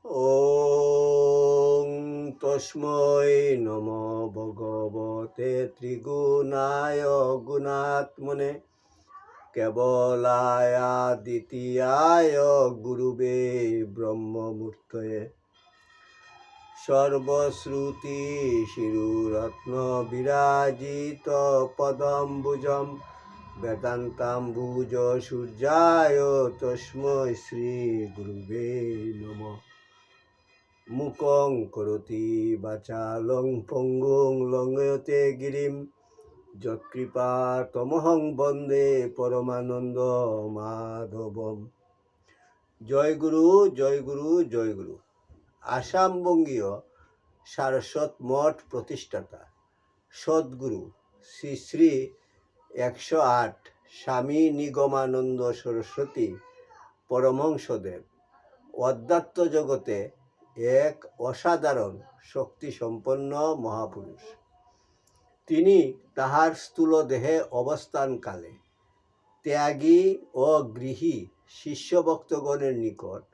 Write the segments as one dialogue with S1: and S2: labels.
S1: ওং তস্मै নমো ভগবতে ত্রিগুণায় গুণাত্মনে কেবলায় দ্বিতীয়ায় গুরুবে ব্রহ্মমূর্তয়ে সর্বশ্রুতি শিরুরত্ন বিরাজিত পদম্বুজম বেদান্তাম্বুজ সূর্যায় তস্मै শ্রী গুরুবে নমঃ। মুকং করোতি বাচালং পঙ্গুং লঙ্ঘয়তে গিরিম যৎকৃপা তমহং বন্দে পরমানন্দ মাধবম। জয় গুরু, জয় গুরু, জয় গুরু। আসামবঙ্গীয় সারস্বত মঠ প্রতিষ্ঠাতা সদ্গুরু শ্রী শ্রী 108 স্বামী নিগমানন্দ সরস্বতী পরমহংসদেব অধ্যাত্ম জগতে এক অসাধারণ শক্তিসম্পন্ন মহাপুরুষ। তিনি তাহার স্থূল দেহে অবস্থানকালে ত্যাগী ও গৃহী শিষ্যভক্তগণের নিকট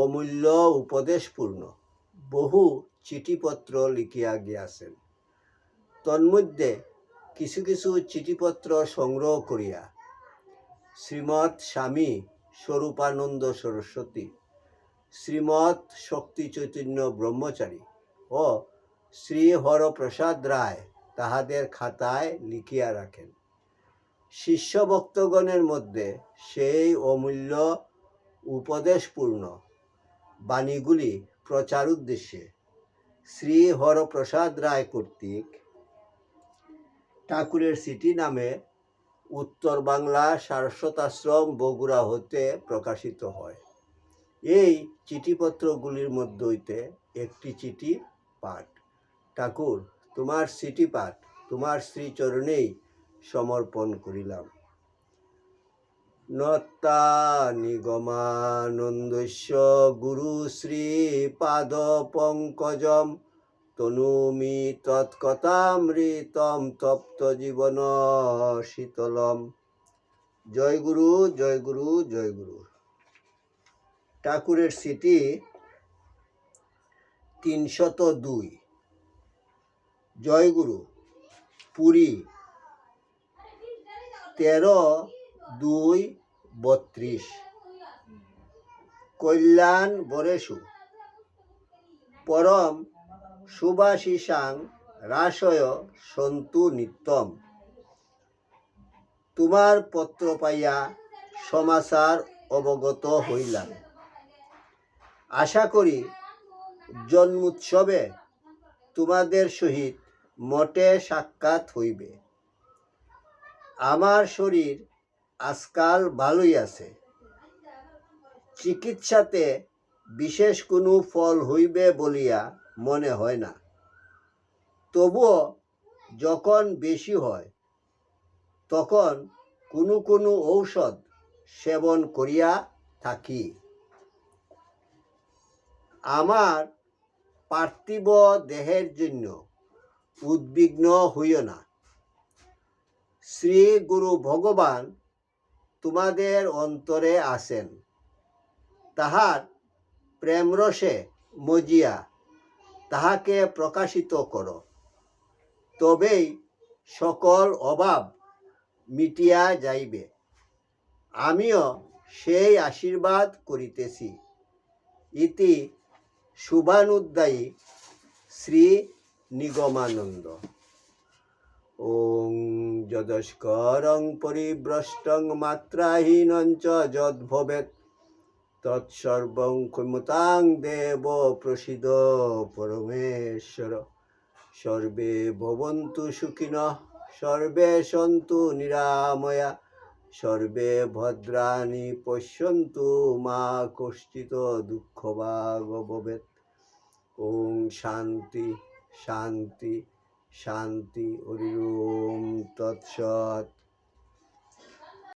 S1: অমূল্য উপদেশপূর্ণ বহু চিঠিপত্র লিখিয়া গিয়াছেন। তন্মধ্যে কিছু কিছু চিঠিপত্র সংগ্রহ করিয়া শ্রীমৎ স্বামী স্বরূপানন্দ সরস্বতী, শ্রীমৎ শক্তি চৈতন্য ব্রহ্মচারী ও শ্রী হরপ্রসাদ রায় তাহাদের খাতায় লিখিয়া রাখেন। শিষ্যভক্তগণের মধ্যে সেই অমূল্য উপদেশপূর্ণ বাণীগুলি প্রচার উদ্দেশ্যে শ্রী হরপ্রসাদ রায় কর্তৃক ঠাকুরের চিঠি নামে উত্তর বাংলা সারস্বতাশ্রম বগুড়া হতে প্রকাশিত হয়। এই চিঠিপত্রগুলির মধ্য হইতে একটি চিঠি পাঠ। ঠাকুর, তোমার চিঠি পাঠ তোমার শ্রীচরণেই সমর্পণ করিলাম। নত্তা নিগমানন্দস্য গুরু শ্রী পাদ পঙ্কজম তনুমি তৎকথামৃতম তপ্ত জীবন শীতলম। জয় গুরু, জয় গুরু, জয় গুরু। ঠাকুরের চিঠি 302। জয় গুরু, পুরী 13/2/32। কল্যাণ বরেষু পরম শুভাশিসাং রাশয় সন্তু নিত্যম। তোমার পত্র পাইয়া সমাচার অবগত হইলাম। আশা করি জন্মোৎসবে তোমাদের সহিত মঠে সাক্ষাৎ হইবে। আমার শরীর আজকাল ভালোই আছে। চিকিৎসাতে বিশেষ কোনো ফল হইবে বলিয়া মনে হয় না। তবুও যখন বেশি হয় তখন কোনো কোনো ঔষধ সেবন করিয়া থাকি। আমার পার্থিব দেহের জন্য উদ্বিগ্ন হইও না। শ্রী গুরু ভগবান তোমাদের অন্তরে আছেন। তাহার প্রেমরসে মজিয়া তাহাকে প্রকাশিত করো, তবেই সকল অভাব মিটিয়া যাইবে। আমিও সেই আশীর্বাদ করিতেছি। ইতি শুভানুদ্দায়ী শ্রী নিগমানন্দ। ওং যদস্করং পরিভ্রষ্টং মাত্রাহীনং চ যদ্ভবেৎ তৎসর্বং ক্ষমতাং দেব প্রসীদ পরমেশ্বর। সর্বে ভবন্তু সুখিনঃ, সর্বে সন্তু নিরাময়া, সর্বে ভদ্রাণি পশ্যন্তু মা কশ্চিৎ দুঃখভাগ ভবেৎ। ওং শান্তি শান্তি শান্তি। হরি ওম তৎসৎ।